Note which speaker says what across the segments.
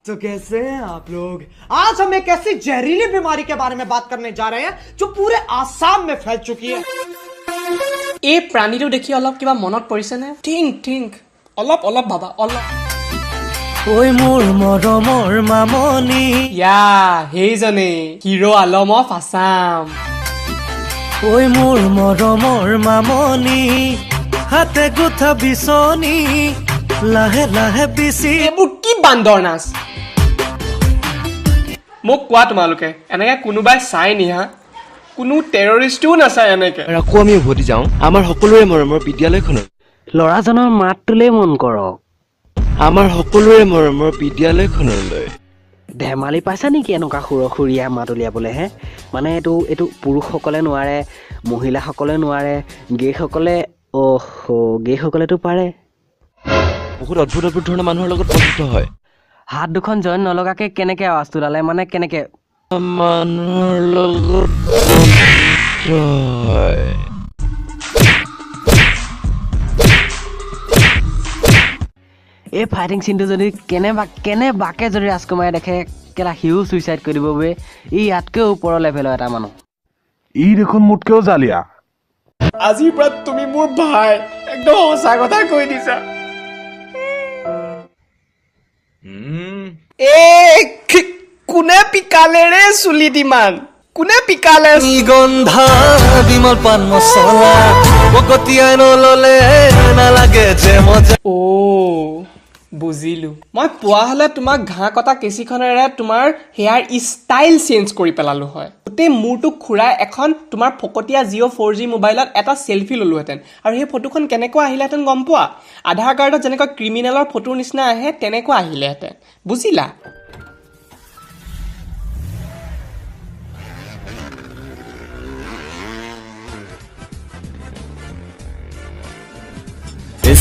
Speaker 1: तो कैसे हैं आप लोग? आज हम एक ऐसी जहरीली बीमारी के बारे में बात करने जा रहे हैं जो पूरे आसाम में फैल चुकी है।
Speaker 2: এই প্ৰাণীটো দেখি অলপ কিবা মনত পৰিছে নে? থিংক অলপ ভাবা অলপ।
Speaker 1: ওই মোৰ মৰমৰ মামনি
Speaker 2: ইয়া হেইজনে হিৰো আলম অফ আসাম।
Speaker 1: ওই মোৰ মৰমৰ মামনি হাতে গুঠা বিচনী লাহে লাহে বিচি
Speaker 2: এইবোৰ কি বান্দৰ নাচ? মোক কোৱা তোমালোকে এনেকে কোনোবাই চাই নিহা? কোনো টেৰৰিষ্টো নাচায় এনেকে।
Speaker 3: আকৌ আমি উভতি যাওঁ আমাৰ সকলোৰে মৰমৰ বিদ্যালয়খনত।
Speaker 4: ল'ৰাজনৰ মাতটোলৈ মন কৰক।
Speaker 3: আমাৰ সকলোৰে মৰমৰ বিদ্যালয়খনলৈ।
Speaker 4: ধেমালি পাইছা নেকি এনেকুৱা সুৰসুৰীয়া মাত উলিয়াবলৈ হে? মানে এইটো পুৰুষসকলে নোৱাৰে, মহিলাসকলে নোৱাৰে, গেইসকলেতো পাৰে।
Speaker 3: বহুত অদ্ভুত ধৰণৰ মানুহৰ লগত বন্ধুত্ব হয়।
Speaker 4: হাত দুখন জইন নলগাকে কেনেকে আৱাজটো ওলালে? মানে কেনেকে
Speaker 3: মানুহৰ লগত বন্ধুত্ব হয়।
Speaker 4: এই ফাইটিং চিনটো যদি কেনেবাকে যদি ৰাজকুমাৰে দেখে কেলা সিও চুইচাইড কৰি দিব বে। ই ইয়াতকৈ ওপৰৰ লেভেলৰ এটা মানুহ।
Speaker 5: ই দেখোন মোতকেও জালিয়া।
Speaker 2: আজিৰ পৰা তুমি মোৰ ভাই, একদম সঁচা কথা কৈ দিছা। কোনে পিকালে ৰে চুলিত ইমান? কোনে পিকালে?
Speaker 1: গন্ধা বিমল পান মছলা বকতিয়াই নললে নালাগে যে মজা।
Speaker 2: অ বুজিলো। মই পোৱা হলে তোমাক ঘাঁহ কটা কেঁচিখনেৰে তোমাৰ হেয়াৰ ষ্টাইল চেঞ্জ কৰি পেলালো হয়। গোটেই মূৰটোক খুৰাই এখন তোমাৰ ফকটীয়া জিঅ' 4G মোবাইলত এটা চেলফি ললোহেঁতেন। আৰু সেই ফটোখন কেনেকুৱা আহিলেহেঁতেন গম পোৱা? আধাৰ কাৰ্ডত যেনেকুৱা ক্ৰিমিনেলৰ ফটোৰ নিচিনা আহে তেনেকুৱা আহিলেহেঁতেন। বুজিলা?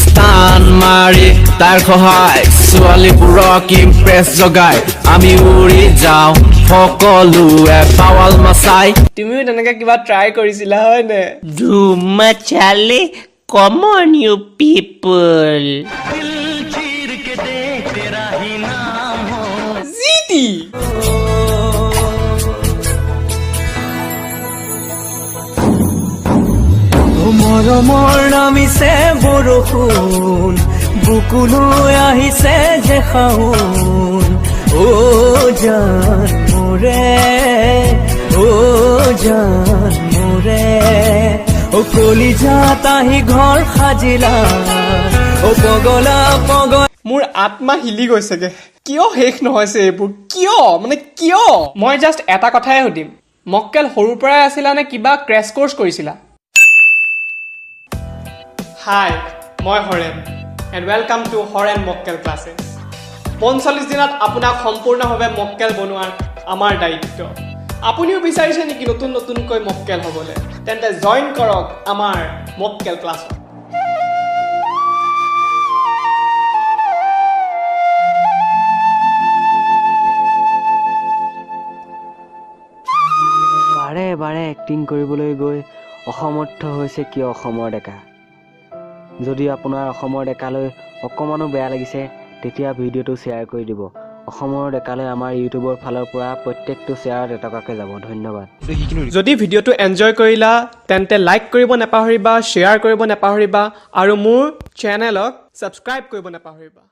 Speaker 3: স্থান মাৰি তাৰ সহায় ছোৱালীবোৰক ইমপ্ৰেছ জগাই আমি উৰি যাওঁ সকলোৱে পাৱাল মাচাই।
Speaker 2: তুমিও তেনেকৈ কিবা ট্ৰাই কৰিছিলা হয়নে?
Speaker 6: Dhum machale, come on you people.
Speaker 2: GT
Speaker 1: মৰমৰ নামিছে বৰষুণ বুকুলৈ আহিছে যে শাওন। অ জান মোৰে, অ জান মোৰে, অ কলিজাত আহি ঘৰ সাজিলা, অ পগলা
Speaker 2: মোৰ আত্মা হিলি গৈছেগে। কিয় শেষ নহৈছে এইবোৰ? কিয়? মই জাষ্ট এটা কথাই সুধিম, মক্কেল সৰুৰ পৰাই আছিলা নে কিবা ক্ৰেছ কৰ্চ কৰিছিলা? হাই, মই Haren and welcome to Haren মক্কেল ক্লাছেছ। 45 দিনত আপোনাক সম্পূৰ্ণভাৱে মক্কেল বনোৱাৰ আমাৰ দায়িত্ব। আপুনিও বিচাৰিছে নেকি নতুনকৈ মক্কেল হ'বলৈ? তেন্তে জইন কৰক আমাৰ মক্কেল ক্লাছত।
Speaker 4: বাৰে এক্টিং কৰিবলৈ গৈ অসমৰ্থ হৈছে কিয় অসমৰ ডেকা? যদি আপোনাৰ অসমৰ ডেকালৈ অকণমানো বেয়া লাগিছে তেতিয়া ভিডিঅ'টো শ্বেয়াৰ কৰি দিব। অসমৰ ডেকালৈ আমাৰ ইউটিউবৰ ফালৰ পৰা প্ৰত্যেকটো শ্বেয়াৰত এটকাকৈ যাব। ধন্যবাদ।
Speaker 2: যদি ভিডিঅ'টো এনজয় কৰিলা তেন্তে লাইক কৰিব নাপাহৰিবা, শ্বেয়াৰ কৰিব নাপাহৰিবা আৰু মোৰ চেনেলক ছাবস্ক্ৰাইব কৰিব নাপাহৰিবা।